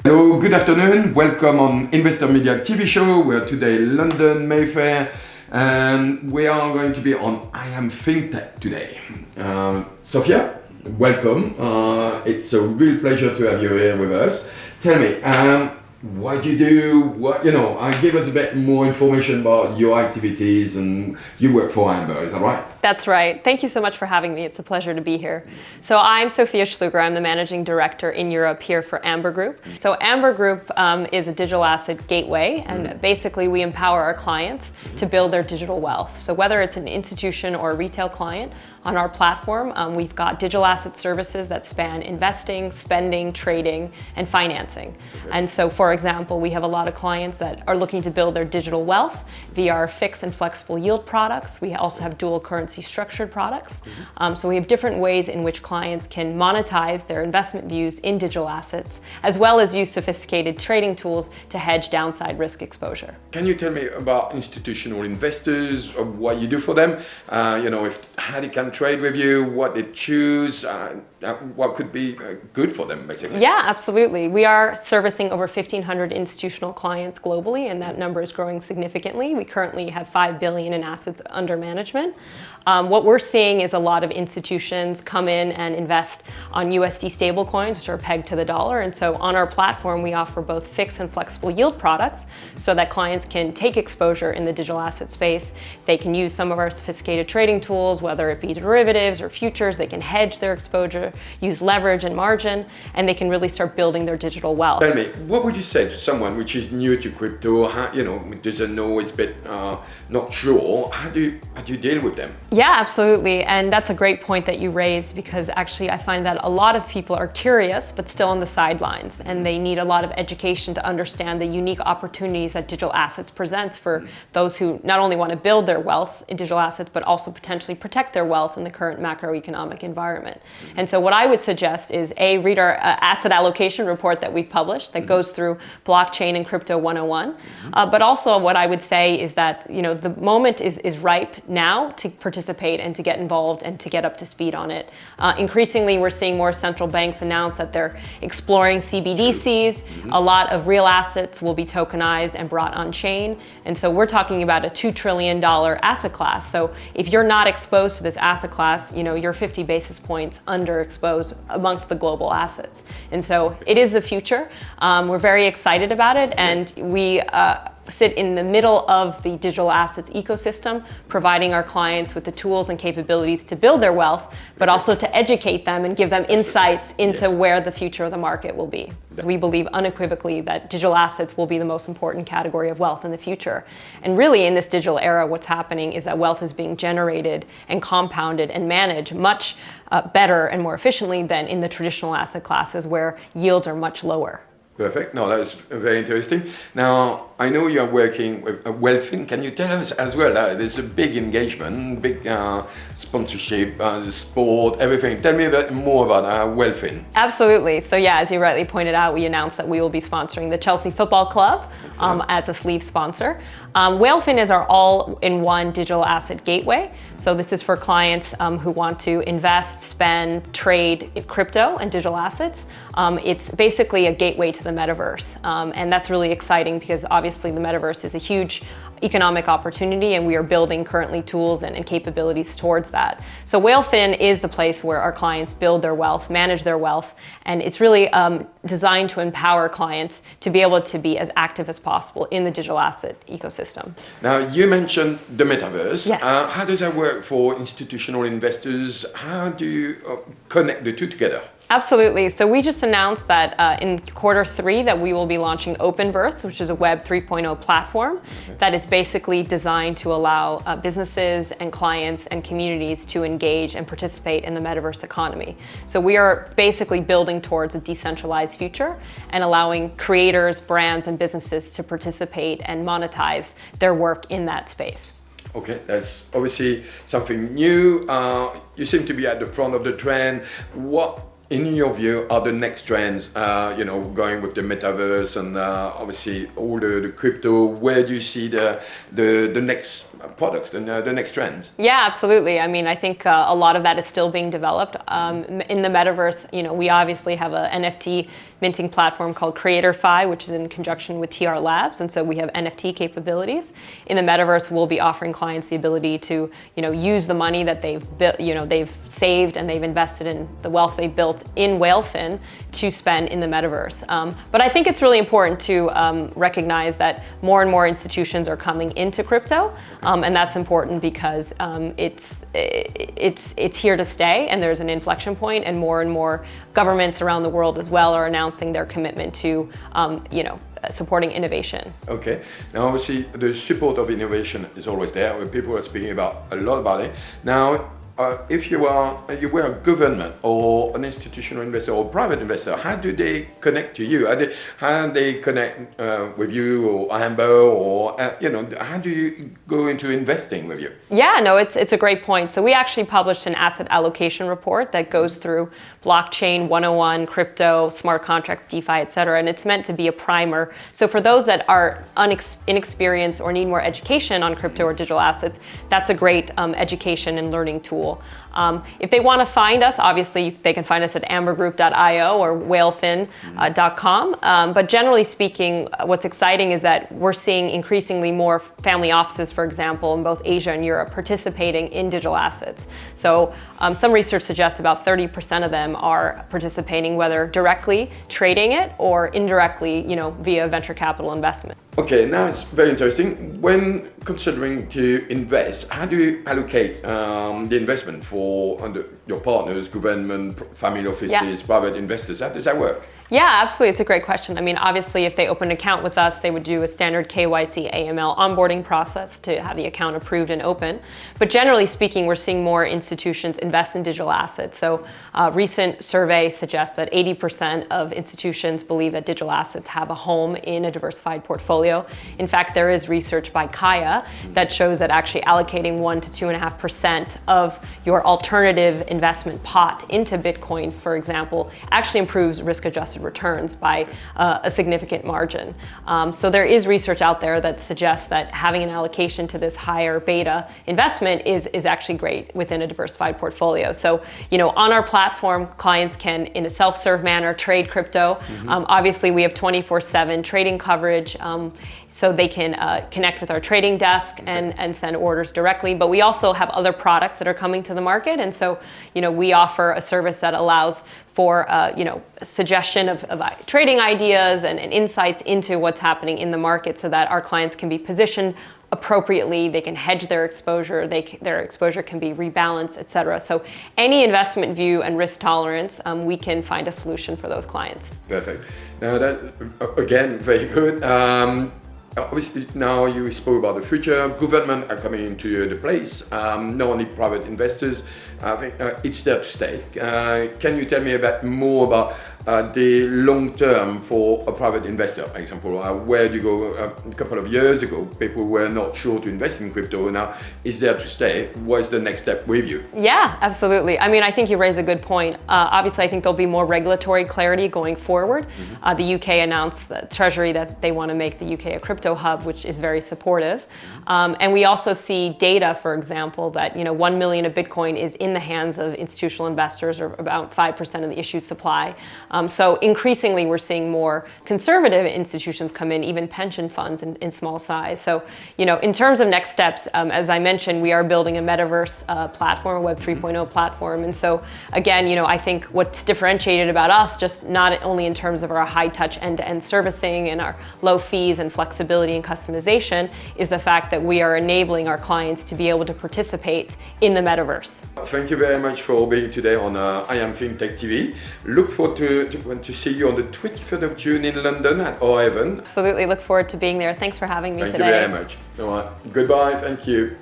Hello, good afternoon. Welcome on Investor Media TV show. We're today London Mayfair, and we are going to be on I Am FinTech today. Sophia, welcome. It's a real pleasure to have you here with us. Tell me, what do you do? Give us a bit more information about your activities, and you work for Amber, is that right? That's right. Thank you so much for having me. It's a pleasure to be here. So I'm Sophia Shluger. I'm the managing director in Europe here for Amber Group. So Amber Group is a digital asset gateway, and basically we empower our clients to build their digital wealth. So whether it's an institution or a retail client, on our platform, we've got digital asset services that span investing, spending, trading, and financing. And so, for example, we have a lot of clients that are looking to build their digital wealth via our fixed and flexible yield products. We also have dual currency structured products. So we have different ways in which clients can monetize their investment views in digital assets, as well as use sophisticated trading tools to hedge downside risk exposure. Can you tell me about institutional investors, what you do for them? How they can trade with you, what they choose, what could be good for them, basically? Yeah, absolutely. We are servicing over 1,500 institutional clients globally, and that number is growing significantly. We currently have $5 billion in assets under management. What we're seeing is a lot of institutions come in and invest on USD stablecoins, which are pegged to the dollar. And so on our platform, we offer both fixed and flexible yield products so that clients can take exposure in the digital asset space. They can use some of our sophisticated trading tools, whether it be derivatives or futures. They can hedge their exposure, use leverage and margin, and they can really start building their digital wealth. Tell me, what would you say to someone which is new to crypto, doesn't know, is a bit not sure? How do you deal with them? Yeah, absolutely. And that's a great point that you raised, because actually I find that a lot of people are curious but still on the sidelines, and they need a lot of education to understand the unique opportunities that digital assets presents for those who not only want to build their wealth in digital assets but also potentially protect their wealth in the current macroeconomic environment. And so what I would suggest is read our asset allocation report that we've published that goes through blockchain and crypto 101. But also what I would say is that the moment is ripe now to participate and to get involved and to get up to speed on it. Increasingly, we're seeing more central banks announce that they're exploring CBDCs. A lot of real assets will be tokenized and brought on chain. And so we're talking about a $2 trillion asset class. So if you're not exposed to this asset class, you're 50 basis points underexposed amongst the global assets. And so it is the future. We're very excited about it, and we sit in the middle of the digital assets ecosystem, providing our clients with the tools and capabilities to build their wealth, but also to educate them and give them insights into where the future of the market will be. We believe unequivocally that digital assets will be the most important category of wealth in the future. And really in this digital era, what's happening is that wealth is being generated and compounded and managed much better and more efficiently than in the traditional asset classes where yields are much lower. Perfect. No, that's very interesting. Now, I know you are working with Wealthfin. Can you tell us as well, there's a big engagement, big sponsorship, sport, everything. Tell me a bit more about Wealthfin. Absolutely. So yeah, as you rightly pointed out, we announced that we will be sponsoring the Chelsea Football Club as a sleeve sponsor. Wealthfin is our all-in-one digital asset gateway. So this is for clients who want to invest, spend, trade crypto and digital assets. It's basically a gateway to the Metaverse. And that's really exciting because obviously the Metaverse is a huge economic opportunity, and we are building currently tools and capabilities towards that. So Wealthfin is the place where our clients build their wealth, manage their wealth, and it's really designed to empower clients to be able to be as active as possible in the digital asset ecosystem. Now, you mentioned the Metaverse. Yes. How does that work for institutional investors? How do you connect the two together? Absolutely. So we just announced that in Q3 that we will be launching Openverse, which is a Web 3.0 platform that is basically designed to allow businesses and clients and communities to engage and participate in the metaverse economy. So we are basically building towards a decentralized future and allowing creators, brands, and businesses to participate and monetize their work in that space. Okay, that's obviously something new. You seem to be at the front of the trend. What in your view, are the next trends, going with the metaverse and obviously all the crypto? Where do you see the next products, the next trends? Yeah, absolutely. I mean, I think a lot of that is still being developed. In the metaverse, we obviously have a NFT minting platform called CreatorFi, which is in conjunction with TR Labs, and so we have NFT capabilities. In the metaverse, we'll be offering clients the ability to, use the money that they've built, they've saved and they've invested in the wealth they built in Whalefin to spend in the metaverse. But I think it's really important to recognize that more and more institutions are coming into crypto, and that's important because it's here to stay, and there's an inflection point, and more governments around the world as well are announcing their commitment to, supporting innovation. Okay. Now, obviously, the support of innovation is always there. People are speaking a lot about it. Now, if you were a government or an institutional investor or private investor, how do they connect to you? How do they connect with you or Amber, or how do you go into investing with you? Yeah, no, it's a great point. So we actually published an asset allocation report that goes through blockchain 101, crypto, smart contracts, DeFi, et cetera, and it's meant to be a primer. So for those that are inexperienced or need more education on crypto or digital assets, that's a great education and learning tool. If they want to find us, obviously they can find us at ambergroup.io or whalefin.com. But generally speaking, what's exciting is that we're seeing increasingly more family offices, for example, in both Asia and Europe participating in digital assets. So some research suggests about 30% of them are participating, whether directly trading it or indirectly, via venture capital investment. Okay, now it's very interesting. When considering to invest, how do you allocate the investment for your partners, government, family offices, private investors? How does that work? Yeah, absolutely. It's a great question. I mean, obviously, if they open an account with us, they would do a standard KYC AML onboarding process to have the account approved and open. But generally speaking, we're seeing more institutions invest in digital assets. So recent survey suggests that 80% of institutions believe that digital assets have a home in a diversified portfolio. In fact, there is research by Kaya that shows that actually allocating 1 to 2.5% of your alternative investment pot into Bitcoin, for example, actually improves risk-adjusted returns by a significant margin. So there is research out there that suggests that having an allocation to this higher beta investment is actually great within a diversified portfolio. So, on our platform, clients can, in a self-serve manner, trade crypto. Obviously, we have 24/7 trading coverage. So they can connect with our trading desk and send orders directly. But we also have other products that are coming to the market. And so, we offer a service that allows for, suggestion of trading ideas and insights into what's happening in the market so that our clients can be positioned appropriately, they can hedge their exposure, their exposure can be rebalanced, et cetera. So any investment view and risk tolerance, we can find a solution for those clients. Perfect. Now that, again, very good. Obviously, now you spoke about the future. Government are coming into the place. Not only private investors. I think it's there to stay. Can you tell me a bit more about the long term for a private investor? For example, where do you go? A couple of years ago, people were not sure to invest in crypto. Now, it's there to stay. What's the next step with you? Yeah, absolutely. I mean, I think you raise a good point. Obviously, I think there'll be more regulatory clarity going forward. The UK announced, the Treasury, that they want to make the UK a crypto hub, which is very supportive. And we also see data, for example, that 1 million of Bitcoin is in the hands of institutional investors, or about 5% of the issued supply. So increasingly, we're seeing more conservative institutions come in, even pension funds in small size. So, in terms of next steps, as I mentioned, we are building a Metaverse platform, a Web 3.0 platform. And so, again, I think what's differentiated about us, just not only in terms of our high-touch end-to-end servicing and our low fees and flexibility and customization, is the fact that we are enabling our clients to be able to participate in the Metaverse. Thank you very much for being today on I Am FinTech TV. Look forward to see you on the 23rd of June in London at Our Haven. Absolutely, look forward to being there. Thanks for having me today. Thank you very much. All right. Goodbye, thank you.